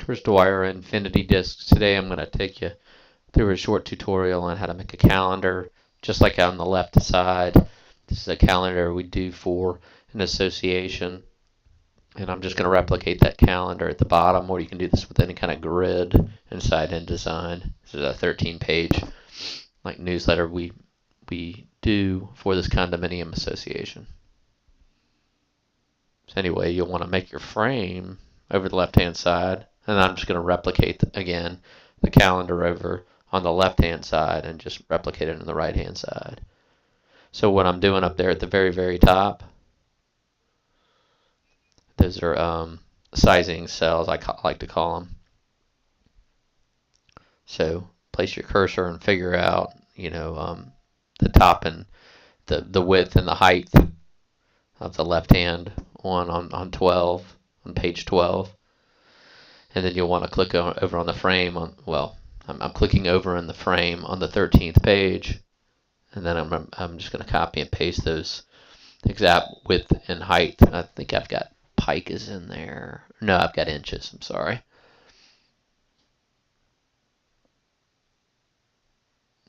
Crystal wire infinity discs. Today I'm going to take you through a short tutorial on how to make a calendar, just like on the left side. This is a calendar we do for an association, and I'm just going to replicate that calendar at the bottom, or you can do this with any kind of grid inside InDesign. This is a 13-page newsletter we do for this condominium association. So anyway, you'll want to make your frame over the left-hand side, and I'm just going to replicate again the calendar over on the left-hand side and just replicate it on the right-hand side. So what I'm doing up there at the very, very top, those are sizing cells, I like to call them. So place your cursor and figure out, the top and the width and the height of the left-hand one on 12, on page 12. And then you'll want to click over on the frame I'm clicking over in the frame on the 13th page, and then I'm just going to copy and paste those exact width and height. I think I've got pike is in there. No, I've got inches. I'm sorry.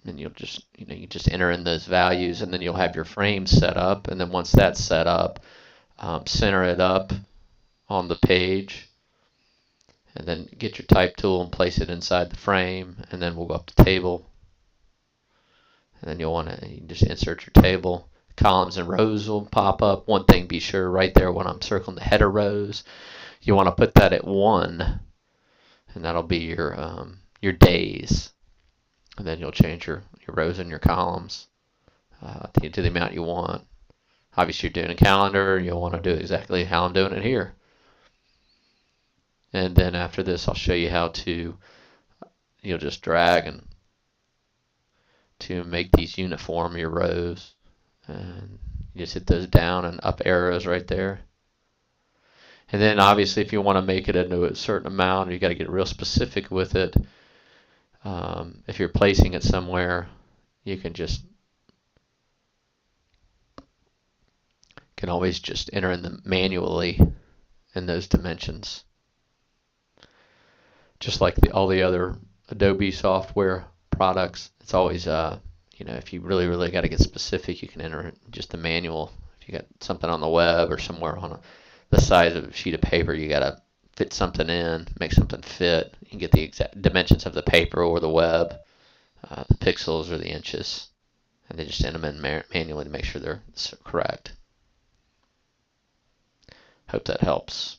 And you'll just you just enter in those values, and then you'll have your frame set up. And then once that's set up, center it up on the page. And then get your type tool and place it inside the frame, and then we'll go up to table, and then you'll want to just insert your table. Columns and rows will pop up. One thing, be sure right there when I'm circling the header rows, you want to put that at 1, and that'll be your days. And then you'll change your rows and your columns to the amount you want. Obviously, you're doing a calendar, you'll want to do exactly how I'm doing it here. And then after this, I'll show you how to, you'll just drag and to make these uniform, your rows. And you just hit those down and up arrows right there. And then obviously if you want to make it into a certain amount, you got to get real specific with it. If you're placing it somewhere, you can always just enter in them manually in those dimensions. Just like all the other Adobe software products, it's always, if you really got to get specific, you can enter just the manual. If you got something on the web or somewhere on the size of a sheet of paper, you got to fit something in, make something fit. You can get the exact dimensions of the paper or the web, the pixels or the inches, and then just enter them in manually to make sure they're correct. Hope that helps.